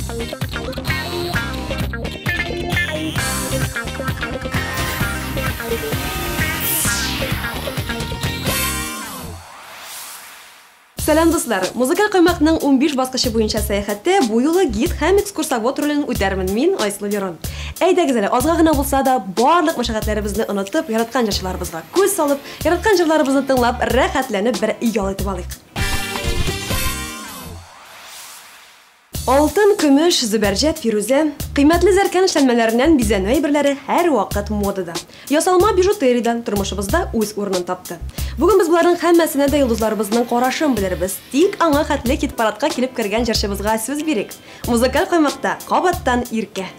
Salam dostlar, muzikal qaymoqning 15 bosqichi bo'yicha sayohatda bu yo'li gid ham ekskursavod rolini o'tarman men Ayslu Leron. Aydagizlar, ozg'agina bo'lsa-da, barliq mashaqqatlarimizni unutib, yaratgan jashlarimizga ko'z solib, yaratgan jirlarimizni tinglab, rohatlanib bir yol etib olaylik. Oltin, kumush, zubarjat, firuza, qiymatli zarkan ishlanmalaridan bizanay birlari har vaqt modada. Yasalma bijuteriyadan turmushimizda o'z o'rnini topdi. Bugun biz bularning hammasini da yulduzlarimizning qarashin bilamiz. Tik anga xatli kitparatga kelib kirgan jarshimizga so'z berik. Muzikal qaymoqda qobatdan irka.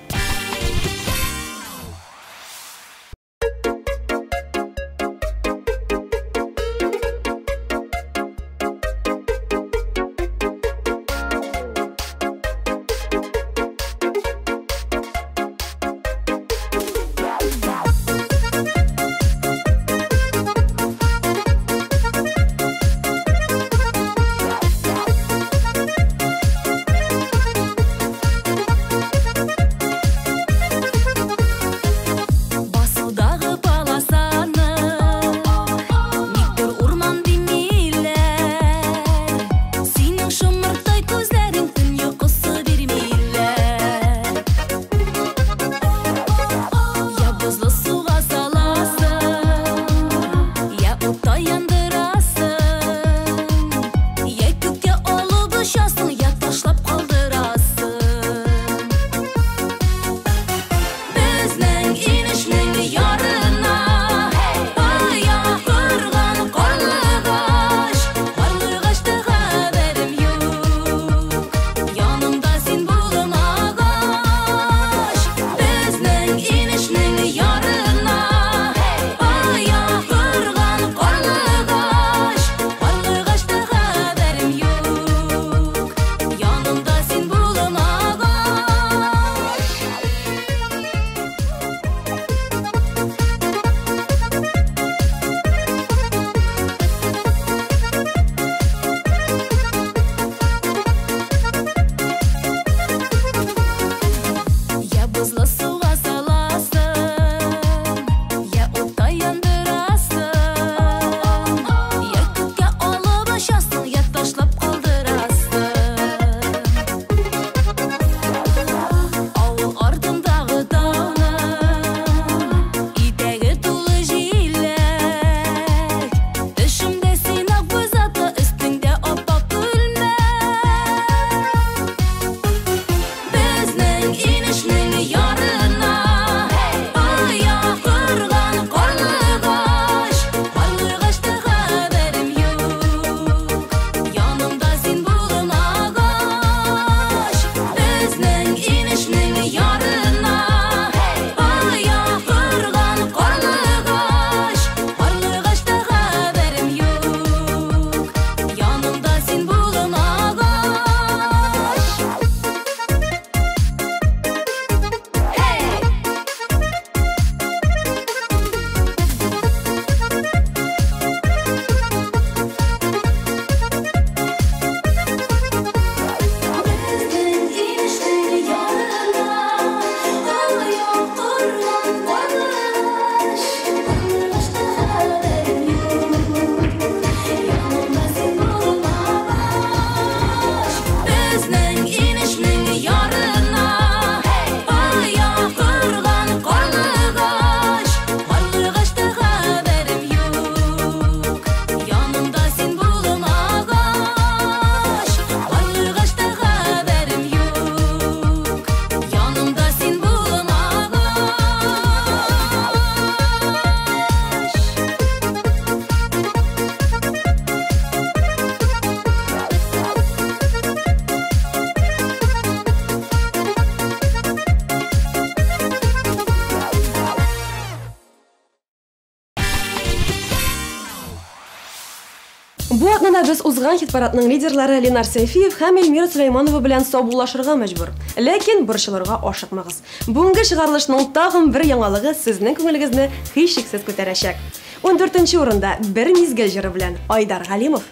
Bu atnada biz uzgan hitparatning liderlari Lenar Seyfiyev ham Elmira Süleymanova bilan sobulashirga majbur. Lekin burishlarga oshiqmag'iz. Bunga chiqarilishning tag'in bir yangilig'i sizning ko'nglingizni hech shaksiz ko'tarashak. 14-o'rinda bir mizgil jiri bilan Aydar G'alimov.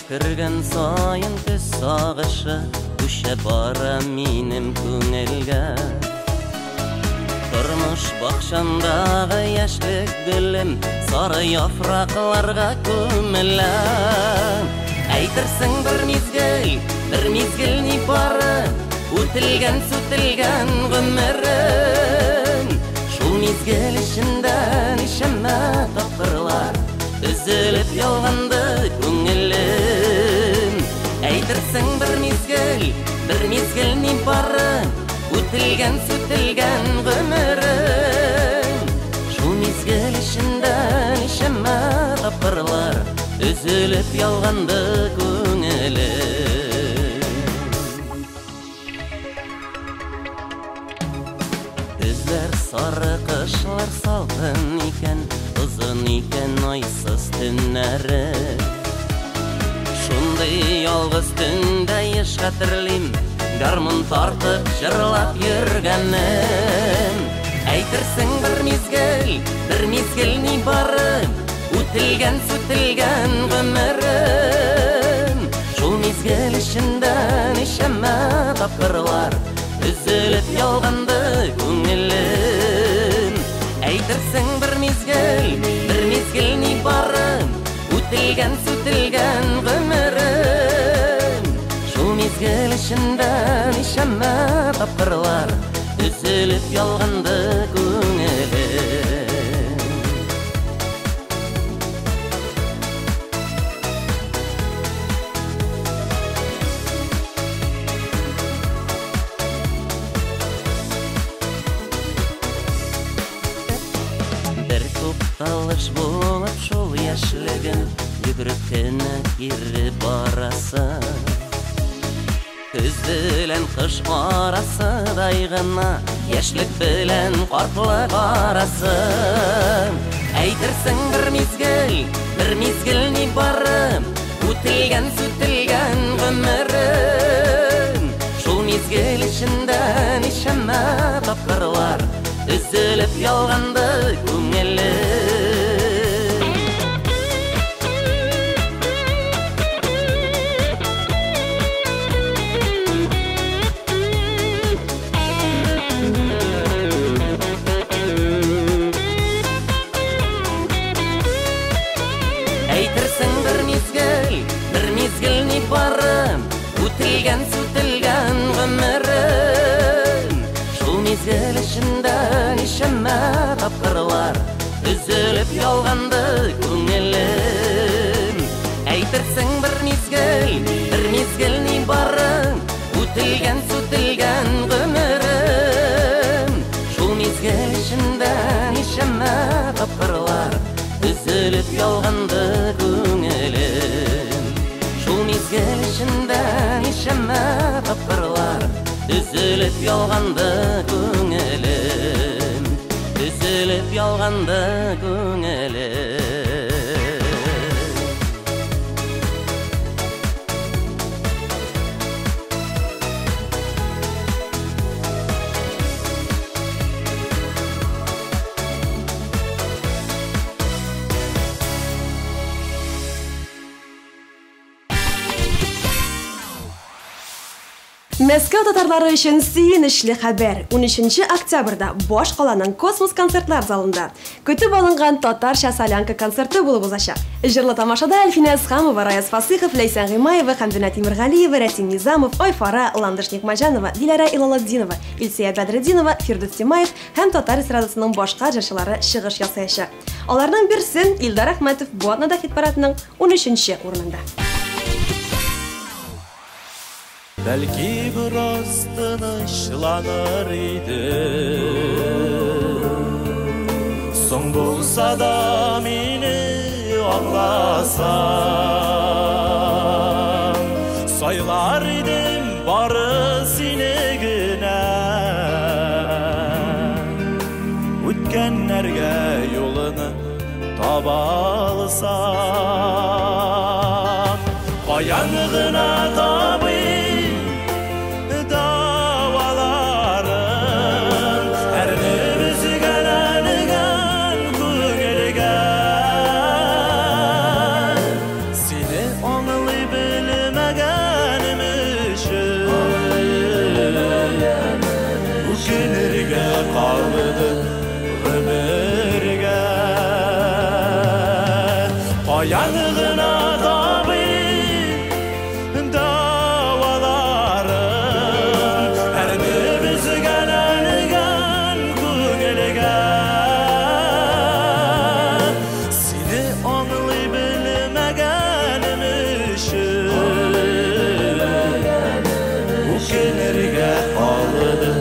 кірген сайын күз сағышы Күші бара менім көңілге Тұрмыш бақшандағы яшілік гүлім Сары яфрақларға көмілі Әйтірсің бір мезгіл не бары Өтілген, сөтілген ғұмырым Шул мезгіл ішінде нешеме тақырлар Үзіліп ялғанды көңілім Әйтірсің бір мезгіл не бары Өтілген, сөтілген ғұмырым Шул мезгіл ішінде нешеме тақырлар Үзіліп ялғанды көңілім Күзлер сары қышлар салқын екен Ұзын екен айсыз түннәрі Шундай ялғыз түнде еш қатырлим Гармон тартып жырлап жүргенім Әйтірсің бір мезгіл не бары Өтілген, сөтілген ғұмырым Шул мезгіл ішінде нешеме тапқырлар Үзіліп ялғанды көңілім Әйтірсің бір мезгіл не бары Өтілген, сөтілген ғұмырым Шул мезгіл ішінде нешеме тапқырлар Үзіліп ялғанды көңілім Талыш болып шол яшілігін Жүгіріп күні кері барасы Күз білен қыш арасы дайғына Яшілік білен қартлық арасы Әйтірсің бір мезгіл не бары Өтілген, сөтілген ғұмырым Шул мезгіл ішінде нешеме тапқырлар Үзіліп ялғанды көңілім Әйтірсің бір мезгіл не бары Өтілген, сөтілген ғұмырым Шул мезгіл ішінде нешеме тапқырлар Үзіліп ялғанды көңілім Әйтірсің бір мезгіл не бары Өтілген, сөтілген ғұмырым Шул мезгіл ішінде нешеме тапқырлар Үзіліп ялғанды көңілім Шул мезгіл ішінде нешеме тапқырлар Үзіліп ялғанды көңілім Үзіліп ялғанды көңілім Мәскәү татарлары өчен сөйенішле хәбәр. 13 октябрьдә Бош каланың Космос концертлар залында көтеп алынган татарча солянка концерты булып узачак. Җырлы тамашада Әлфинә Әсхамова, Раяз Фасыйхов, Ләйсән Гыймаева, Хәмдүнә Тимергалиева, Рәсим Низамов, Айфара, Ландыш Никмаҗанова, Диләрә Илаладдинова, Илсия Бәдретдинова, Фирдус Тимаев һәм татар эстрадасының башка җырчылары чыгыш ясаячак. Аларның берсен Илдар Әхмәтов бу атнада хит-парадның 13-нче урынында. Бәлки біраз тынычланыр иде Соң болса да мені аңласаң Сайлар идем бары сені генә Үткәннәргә юлыны таба алсаң Каян гына табый Seni anlayıp Kayanığına tabip davaların her birimiz gelen köngülge seni anlay bilmegenim için bu günlerge ağladı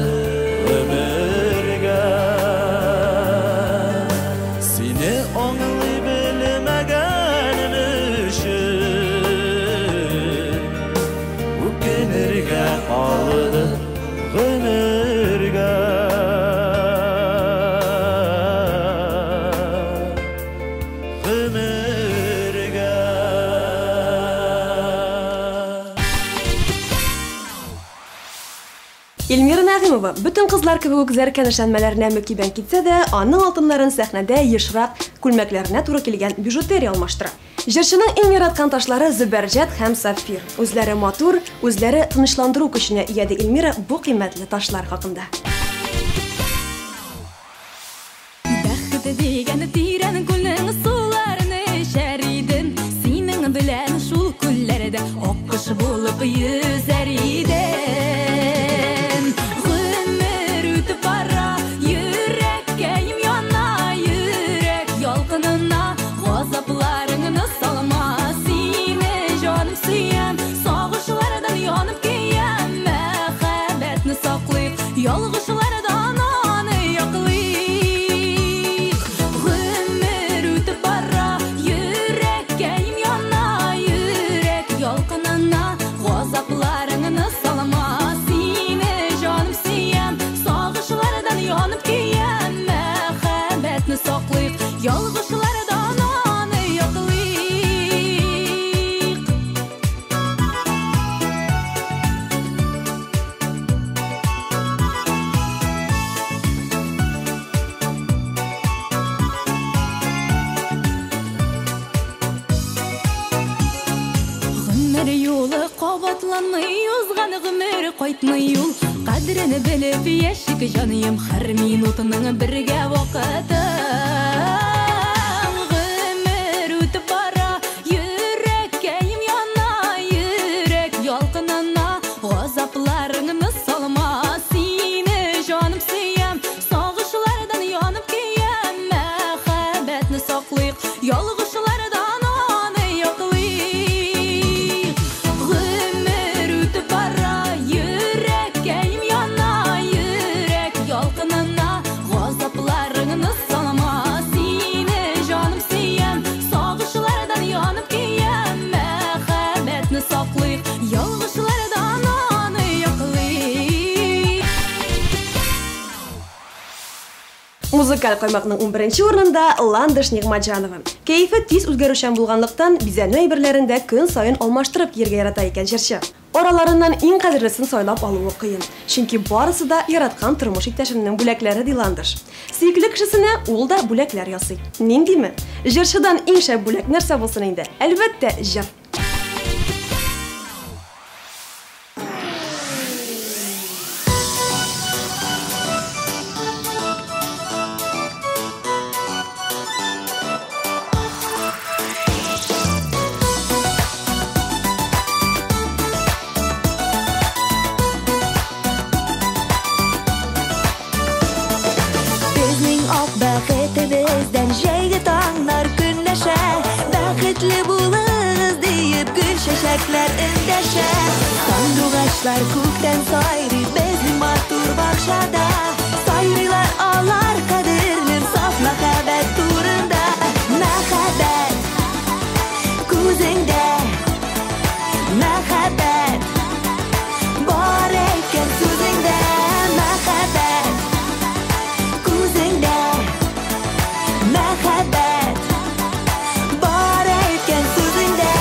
ömürge seni anlay bilmegenim için bu günlerge ağladı ömürge Elmira Nagimova bütün kızlar kebek zerken işlenmelerine mükiben gitse de anın altınların sahnede yışrak kulmeklerine turu kelgen bijuteriya almaştıra. Jırçının en yaratkan taşları züberjet hem safir. Özleri matur, özleri tınışlandırı küşüne iyedi Elmira bu kıymetli taşlar hakkında. Бәхет дигән тирән күлнең суларыны шәриден синең белән шул күлләрдә аккош булып йөзәр идем. Гомер үтеп бара, йөрәккәем яна, йөрәк ялкынына газапларыңны салма. Сине җаным сөям, сагышлардан янып киям, мәхәббәтне саклый, ялгышлардан аны яклый. Ялгышлардан аны яклыйк. Гомер юлы кабатланмый, узган гомер кайтмый юл. Кадрене белеп яшик җаным, һәр минутының бергә вакыты. Газапларыңны салма, сине җаным сөям, сагышлардан янып киям, мәхәббәтне саклыйк, ялгышлардан аны яклыйк. Гомер үтеп бара, йөрәккәем яна, йөрәк ялкынына, газапларыңны салма, сине җаным сөям, сагышлардан янып киям, мәхәббәтне саклыйк, ялгышлардан Музыкаль каймакның 11-нче урынында Ландыш Нигъматҗанова. Кәйфе тиз үзгәрүчән булганлыктан бизәнү әйберләрендә көн сайын алмаштырып киергә ярата икән җырчы. Араларыннан иң кадерлесен сайлап алуы кыен. Чөнки барысы да яраткан тормыш иптәшенең бүләкләре ди Ландыш. Сөйкле кешесенә ул да бүләкләр ясый. Ниндиме? Җырчыдан иң шәп бүләк нәрсә булсын инде? Әлбәттә, җыр. Бәхетебездән җәйге таңнар көнләшә, бәхетле булыгыз диеп гөл чәчәкләр эндәшә. Сандугачлар күктән сайрый безнең матур бакчада, сайрыйлар алар кадерле саф мәхәббәт турында. Мәхәббәт күзеңдә, мәхәббәт бар икән сүзеңдә, мәхәббәт күзеңдә. Мәхәббәт бар икән сүзеңдә.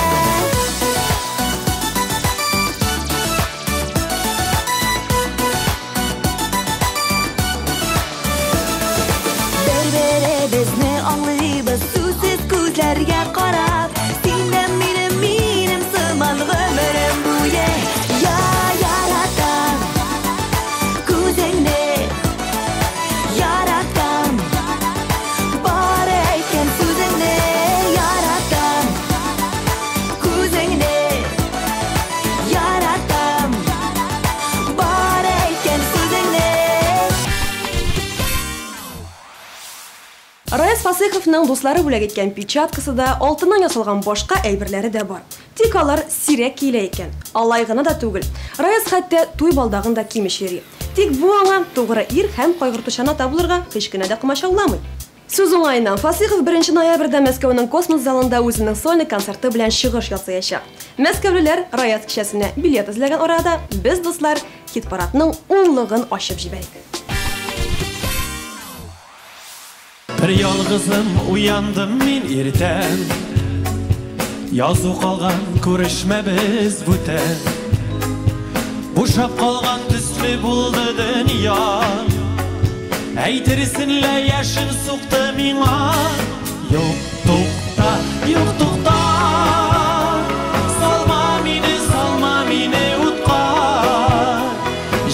Фасиховның дуслары бүләк иткән печаткасы да, алтыннан ясалган башка әйберләре дә бар. Тик алар сирәк килә икән. Алай гына да түгел. Раяз хәтта туй балдагын да кимеш йөри. Тик бу аңа тугры ир һәм кайгыртучан ата булырга һич кенә дә комачауламый. Сүз уңаеннан Фасихов 1 ноябрьдә Мәскәүнең космос залында үзенең сольный концерты белән чыгыш ясаячак. Мәскәүлеләр Раяз кичәсенә билет эзләгән арада без дуслар хит-парадның унлыгын ачып җибәрик. Bir yalgızım uyandım min irten Yazı kalgan көрішмә biz бүтән Бушап қалған түслі buldu dünya Әйтерсінлә яшын суқты миңа Yok tuqta Salma mini utqa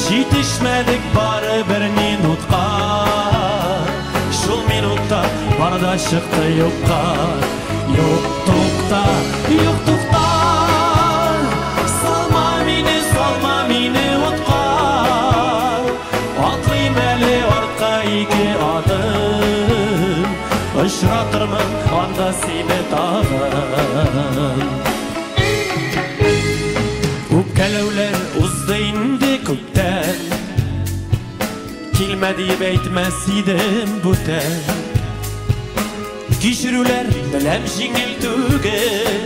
Жетішмәдік бары бір минутқа Шул минутта барда шықты юққа Yok tuqta Salma mini utqa Atlıyım әлі артқа ике adım Işратырмын анда сені тағын Үпкәләуләр uzды инде күптән Килмә дип әйтмәс идем бүтән Кичерүләр беләм җиңел түгел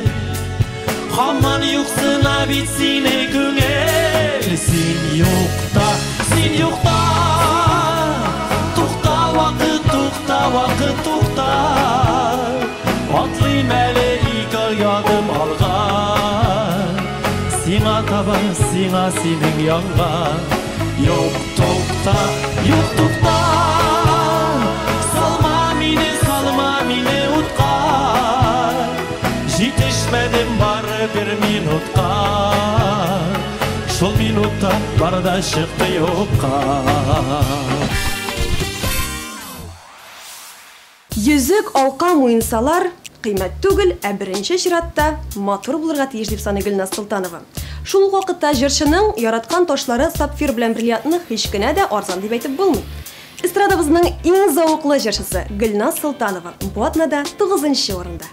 Һаман юксына бит сине күңел Син юкта Вакыт туқта Атлыйм әле ике ягым алға Сиңа таба, сиңа синең янга Yok tuqta Salma mini utqa Жетешмәдем бары bir minutqa Шул минутта барда шықты юққа Йөзек алка муенсалар кыйммәт түгел, ә беренче чиратта матур булырга тиеш дип саный Гөлназ Солтанова. Шул ук вакытта җырчының яраткан ташлары сапфир белән бриллиантны һич кенә дә арзан дип әйтеп булмый. Эстрадабызның иң зауыклы җырчысы Гөлназ Солтанова бу атнада 9-нчы урында.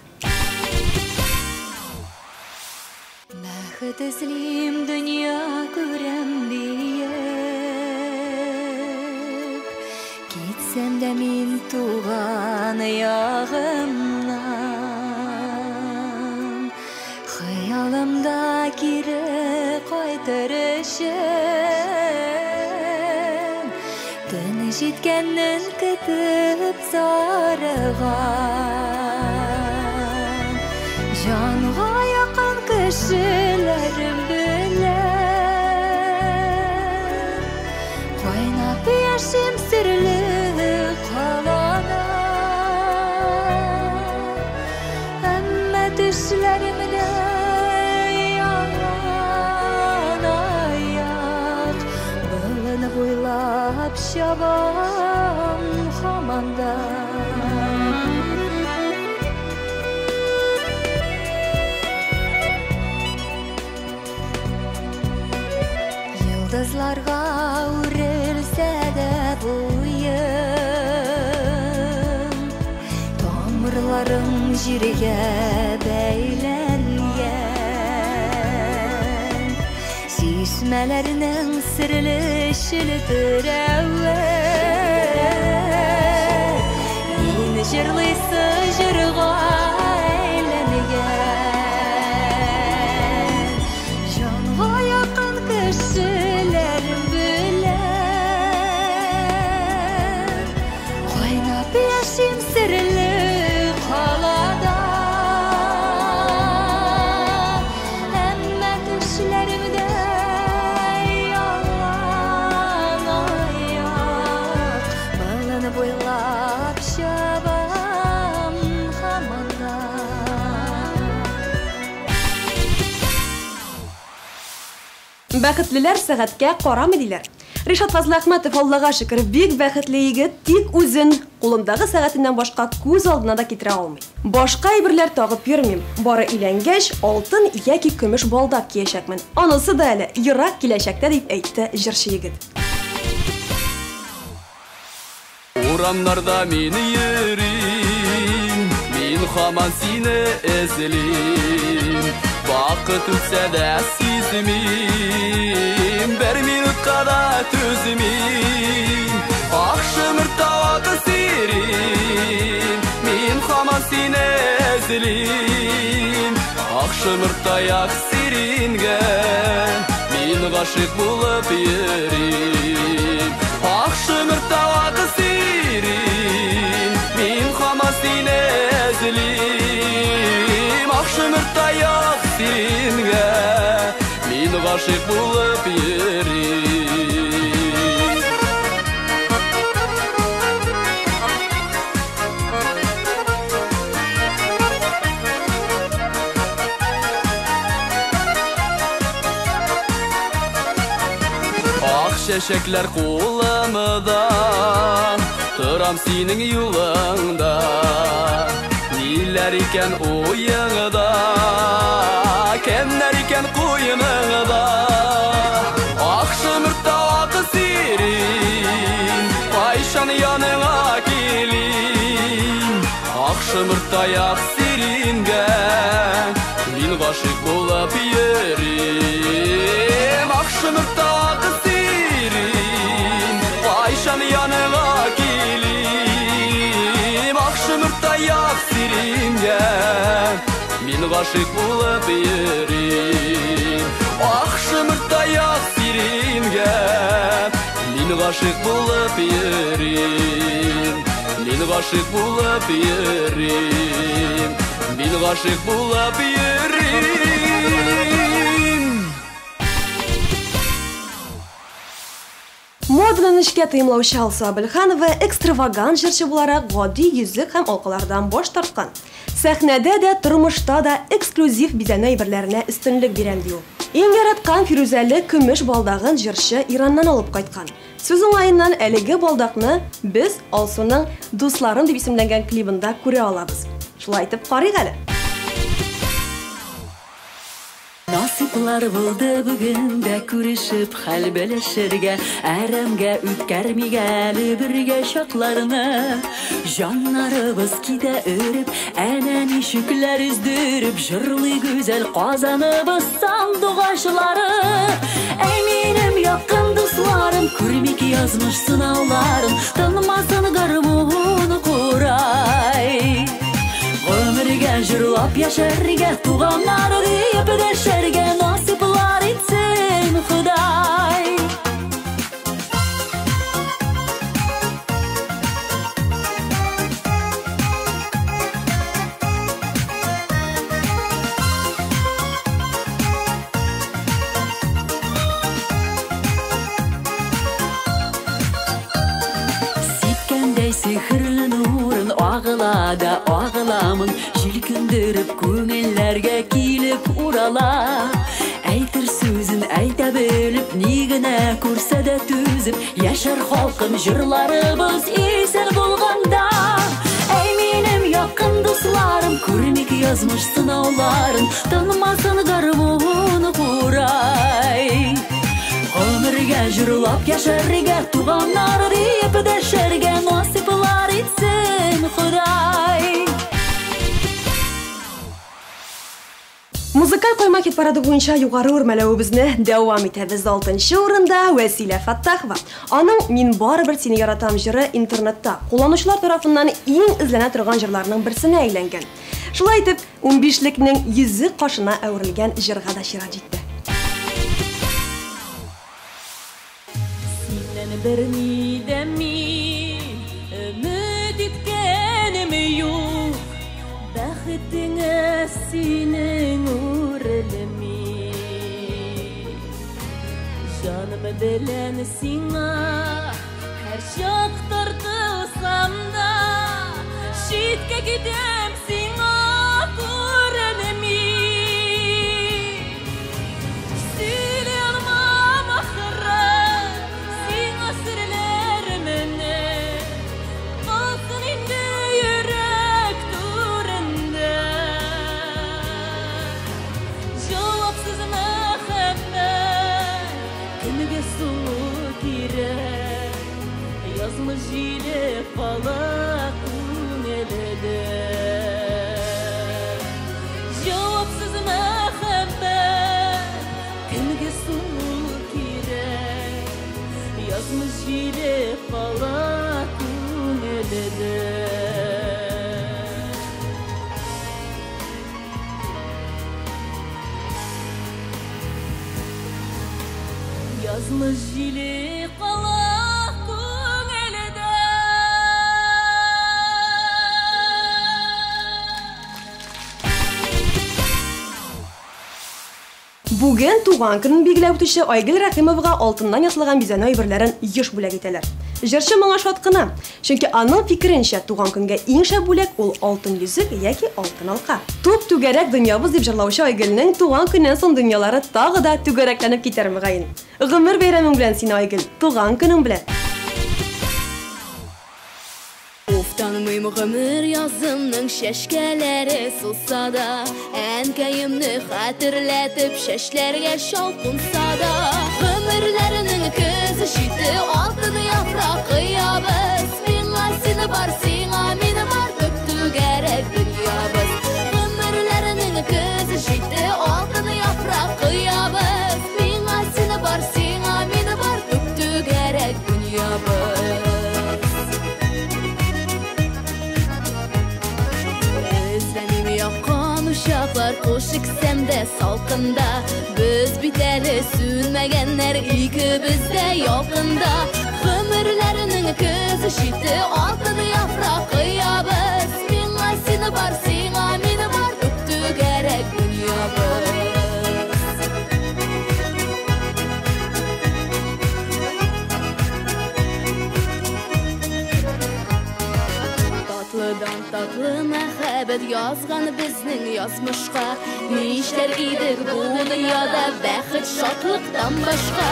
Бәхет эзлим дөнья күрәм диеп Китсәм дә мин туган ягымнан Хыялымда кире кайтыр өчен Төн җиткәннән көтеп зарыган Җанга якын кешеләрем белән Кайнап яшем серле калана Әммә төшләремдә яңан аяк Болын буйлап чабам һаманда Йолдызларга үрелсә дә буйым Тамырларым җиргә бәйләнгән Сисмәләрнең серле челтерәве Мин җырлыйсы җырга әйләнгән Җанга якын кешеләрем белән Кайнап яшим серле калада Әммә төшләремдә яңан аяк Болын буйлап чабам һаманда Бәхетлеләр сәгатькә карамый диләр. Ришат Фазлы Әхмәтов Аллага шөкер бик бәхетле егет, тик үзен кулындагы сәгатеннән башка күз алдына да китерә алмый. Башка әйберләр тагып йөрмим. Бары өйләнгәч, алтын яки көмеш балдак киячәкмен. Анысы да әле ерак киләчәктә дип әйтте җырчы егет. Урамнарда мине йөри Haman seni ezlim Vakit ötse de sizmim Bir minutka da tüzmim Akşımırta vakı sirin Min haman seni ezlim Akşımırta yak siringe Min gaşık bulup yerim Akşımırta vakı sirin Min haman seni ezlim Akşımırta yak siringe Min gaşık bulup yerim Şeşekler kulağımda Tıram senin yolunda Niler iken oyunda Kimler iken koyununda Akşımırta vakı sirin Ayşan yanına gelin Akşımırta yak siringe Min gaşık bulup yerim Akşımırta vakı Ayşan yanına gelim Akşımırta yak siringe Min gaşık bulup yerim Akşımırta yak siringe Min gaşık bulup yerim Min gaşık bulup yerim Min gaşık bulup yerim Modalanishga tayinlovchi Also Abilxanova ekstravagant jurchi bo'larak oddiy yuzlik ham olqalardan bosh tortgan. Sahnada da, turmushda da eksklyuziv bizani aybirlarına ustunlik beradi u. Eng yaratgan firuzali kumush baldag'in jurchi Irandan olib qaytgan. So'z o'ng'ayindan aligi baldaqni biz Alsoning Do'stlarim deb ismlangan klibida ko'ra olamiz. Shulay aytib qaraylik hali. Nasiplar buldu bugün de kuruşup hal bölüşürge Ərəmge ütkərmigəli birge şaklarını Canlarımız kide örüp enen işükler üzdürüp Jırlı güzel kazanımız sandık aşıları Eminim yakın dostlarım kurmik yazmış sınavlarım Tanımasın garbuğunu kuray Ömürge jırlap yaşarge tuğanları deyip deşerge nasiplar etsin Huday Sitkendey sihirli nurun ağılada ağılamın Jilkündürüp köngüllerge kilip urala Aytır sözün ayta bölüp nigine kursa da tüzüp Yaşar halkım jırlarımız esel bulganda Eminim yakın dostlarım kurmik yazmış sınavların Tanımasın garbuğunu kuray Ömürge jırlap yaşarge tuğanlar deyip deşerge nasiplar etsin Huday Muzikal qo'yma hit paradi bo'yicha yuqori o'rmalawimizni davom etamiz. 6-chi o'rinda Vasila Fattahova. Onun Men baribir seni yaratam jiri internetda qo'llanuvchilar tomonidan eng izlana turgan jirlarning birisini aylangan. Shulay aytib, 15likning yuzi qoshina avrilgan jirga da shira jetdi. Seni bermidem ümit etkenim yok Baxtine senin uğrelimi Canım bilen sana her şak tartılsam da Şitke gidem sana kurenemi Sile almam ahıra Sana sırlarımını Kalsın indi yürek turunda Cevapsız muhabbet Kimge su girek Yazmış ile falak unelede Yazlı jili qala көңелдә. Бүген туган көнен билгеләп үтүче Айгөл Рәхимовага алтыннан ясалган бизәнә әйберләрен еш бүләк итәләр. Җырчы моңа шат кына, чөнки аның фикеренчә туган көнгә иң шәп бүләк ул алтын йөзек яки алтын алка. Туп түгәрәк дөньябыз дип җырлаучы Айгөлнең туган көннән соң дөньялары тагы да түгәрәкләнеп китәр мөгаен. Гомер бәйрәмең белән сине Айгөл, туган көнең белән. Tanımıyım ömür yazımның şəşkələri sılsa da Ənkəyimni xatırlətib şəşlərə şalqınsa da Ömürlərinin közü şiti altın yapraq qıyabız Minə seni var, sina mini var, döktü gərək dünyabız Ömürlərinin közü şiti altın yapraq qıyabız Minə seni var, sina mini var, döktü gərək dünyabız Yakan uşaqlar qoş ikisəmdə salqında Biz bitəli sünməgənlər ikibizdə yolqında Ömürlərinin közü şiti altın yapraq qıyabız Minə seni var, sina mini var, döktü gərək dünyabız Tatlıdan tatlı məhəbbət yazğan bizning yazmışqa Nişlər idik bu dünyada bəxit şadlıqdan başqa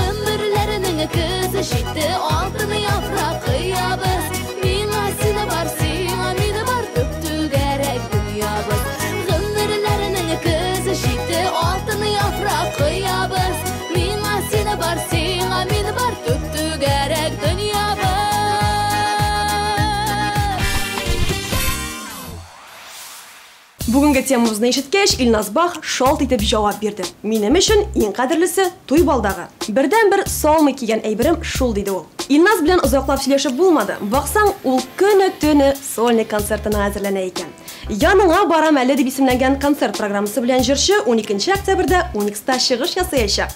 Ömürlərinin közü şiti altın yapraq qıyabız Minə seni var, sina mini var, döktü gərək dünyabız Ömürlərinin közü şiti altın yapraq qıyabız Minə seni var, sina mini var, döktü gərək dünyabız Бүгінгі темамызны ишеткәч, Илназ Бах шалт итеп җавап бирде. Минем өчен иң кадерлесе туй балдагы. Бердән-бер салмый кигән әйберем шул диде ул. Илназ белән озаклап сөйләшеп булмады. Баксаң, ул көне-төне сольник концертына әзерләнә икән. Яныңа барам әле дип исемләнгән концерт программасы белән җырчы 12 октябрьдә Уникста чыгыш ясаячак.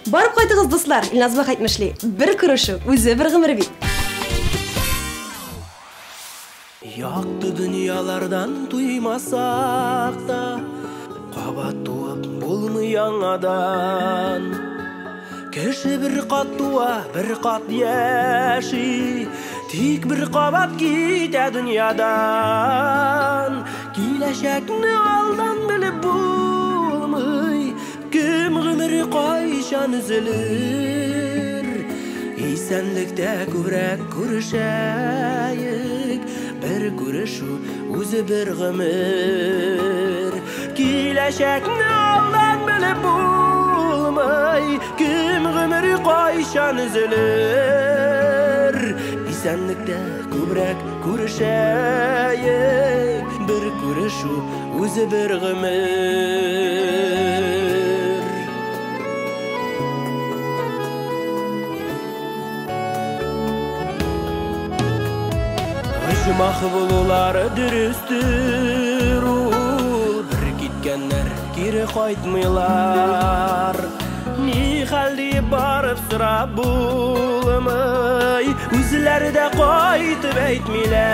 Барып кайтыгыз, дуслар, Илназ Бах әйтмешли. Бер күрешү, үзе бер гомер бит. Yaktı dünyalardan duymasak da Kabat tuğup bulmayan adam Kişi bir kat tuğa bir kat yaşı Tik bir kabat gide dünyadan Kileşekni aldan bilip bulmay Kim gümürü kayşan üzülür İsenlikte kübrek kurşayık Bir görüşü özü bir gümür Kileşekni aldan bilip bulmay Kim gümürü kayşan üzülür İsenlikte kübrek kurşayık Bir görüşü özü bir gümür Mahvulular dürüstür ul Bir gitkenler geri kaytmıylar Ni halde barıp sıra bulmay Üzleri de kaytıp eytmiler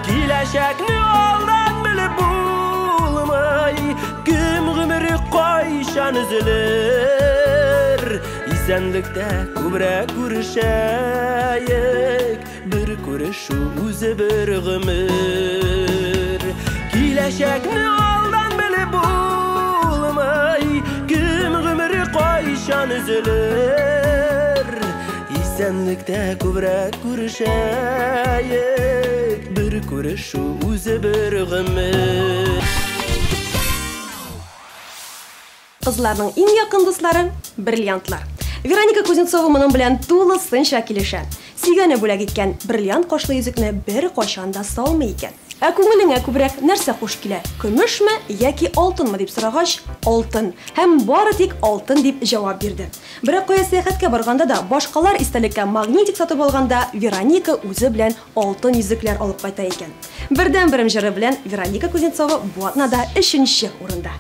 Kileşekni aldan bilip bulmay Kim gümürü kayşan üzülür İsenlikte kübrek kurşayık Bir görüşü özü bir gümür Kileşekni aldan bilip bulmay Kim gümürü kayşan üzülür İsenlikte kübrek kurşayık Bir görüşü özü bir gümür Kızlarның иң якын дуслары бриллиантлар. Вероника Кузнецова моның белән тулысынча килешә. Сөйгәне бүләк иткән бриллиант кашлы йөзекне бер кайчан да салмый икән. Ә күңелеңә күбрәк нәрсә хуш килә? Көмешме яки алтынмы дип сорагач, алтын. Һәм бары тик алтын дип җавап бирде. Бер кая сәяхәткә барганда да, башкалар истәлеккә магнитик сатып алганда, Вероника үзе белән алтын йөзекләр алып кайта икән. Бердән-бер җыры белән Вероника Кузнецова бу атнада 3нче урында.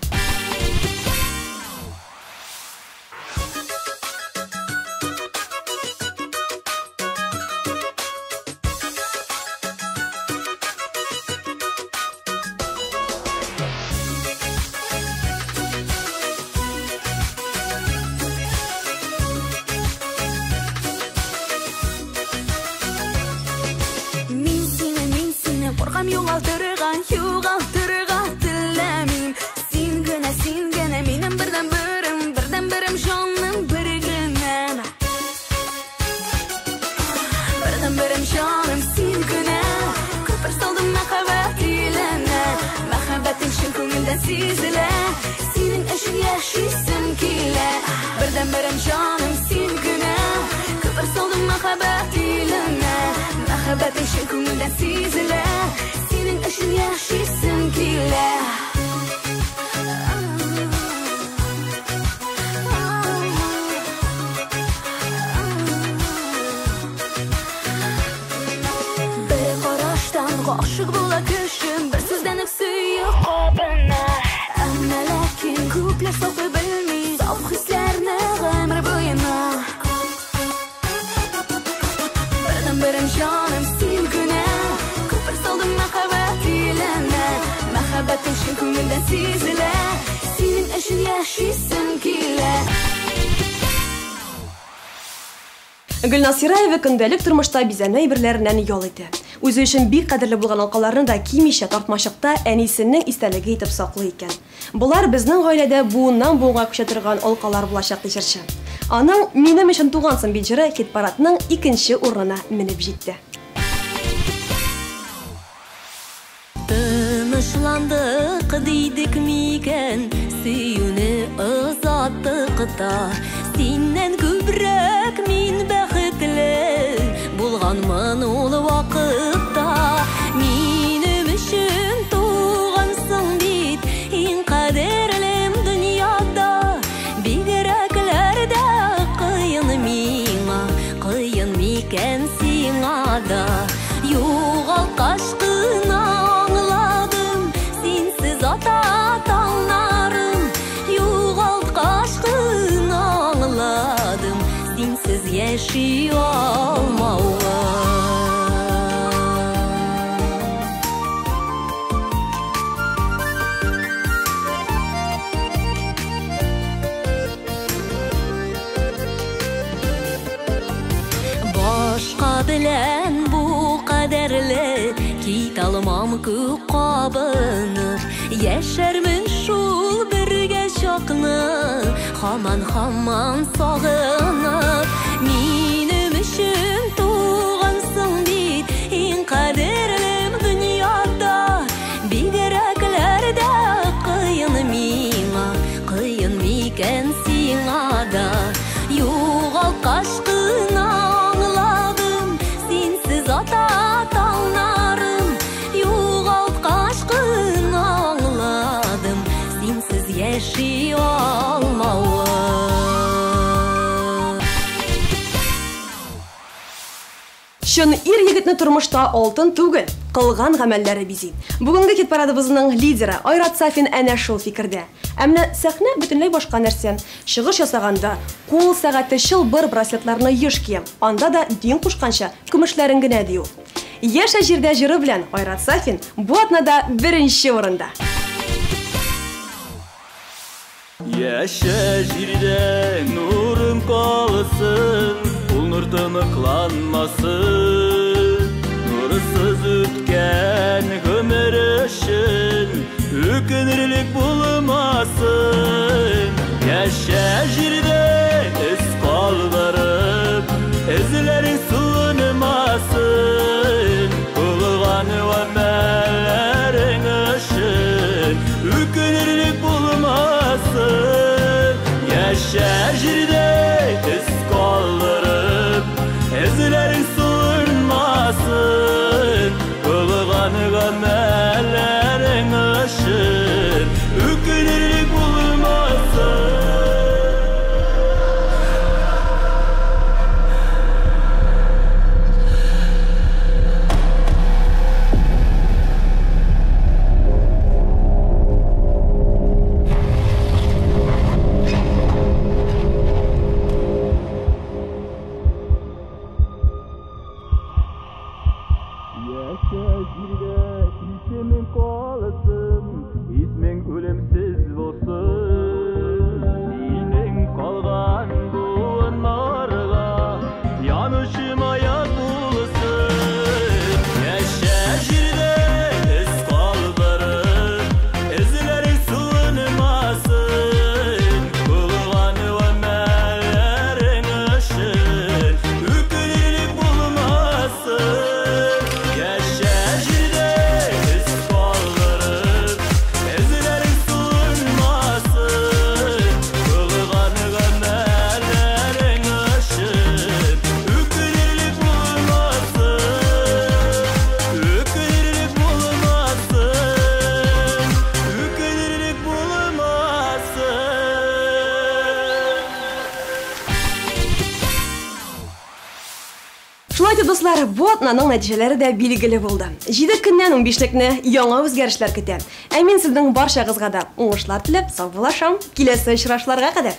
yo'g'altirgan dilemim. Sen gene menim birdan birim jonim birigina. Birdan birim jonim sen gene. Ko'pir soldim mahabbat ilana. Mahabbating shin ko'ngildan sezila. Sening uchun yashaysim kela. Birdan birim jonim sen gene. Ko'pir soldim mahabbat ilana. Mahabbating shin ko'ngildan sezila. Sening uchun yashaysim kela. Aşık bula kışım bir sizden öksüyor qabına. Ama lakin ko'plar so'qi bilmay sof hislarni g'amir bo'yina. Birim jonim sen guna ko'pir soldim mahabbat ilana. Mahabbating shin ko'ngildan sezila. Sening uchun yashaysim kela. Гөлнасира Аева көндәлек тормышта бизәнә әйберләреннән ял итә. Үзе өчен бик кадерле булган алкаларны да кимичә тартмачыкта әнисенең истәлеге итеп саклый икән. Булар безнең гаиләдә буыннан буынга күчә торган алкалар булачак ди җырчы. Аның минем өчен тугансың бит җыры хит-парадның 2нче урынына менеп җитте. Тынычландык дидек микән, сөюне озаттык та. Синнән күбрәк мин бәхетле булганмын ул вакытта. Минем өчен тугансың бит, иң кадерлем дөньяда. Бигрәкләр дә кыен миңа, кыен микән сиңа да. Югалткач кына аңладым, синсез ата таңнарым. Югалткач кына аңладым, синсез яши алмауга. Башка белән бу кадерле кит алмам күк кабынып. Яшәрмен шул бергә чакны, һаман сагынып. Минем өчен тугансың бит, иң кадерлем дөньяда. Бигрәкләр дә кыен миңа, кыен микән сиңа да. Югалткач кына аңладым, синсез ата таңнарым. Югалткач кына аңладым, синсез яши алмауы. Шын ир егетне тормышта алтын түгел, кылган гамәлләре бизи. Бүгенге хит-парадыбызның лидеры Айрат Сафин әнә шул фикердә. Әмма сәхнә бөтенләй башка нәрсә. Чыгыш ясаганда кул сәгате чылбыр браслетларны еш кием. Анда да дин кушканча көмешләрен генә ди ул. Яшә җирдә җыры белән Айрат Сафин бу атнада 1нче урында. Яшә җирдә нурым калсын, ул нур тыныкланмасын. Нурсыз үткән гомер өчен үкенерлек булмасын. Яшә җирдә эз калдырып, эзләрең суынмасын. Булган гамәлләрең өчен үкенерлек булмасын. Яшә җирдә эз калдырып, эзләрең суынмасын. Булган гамәлләрең өчен үкенерлек булмасын. Шулай итеп, дуслар, бу атнаның нәтиҗәләре дә билгеле булды. 7 көннән 15лекне яңа үзгәрешләр көтә. Ә мин сезнең барчагызга да уңышлар теләп, сау булашам. Киләсе очрашуларга кадәр.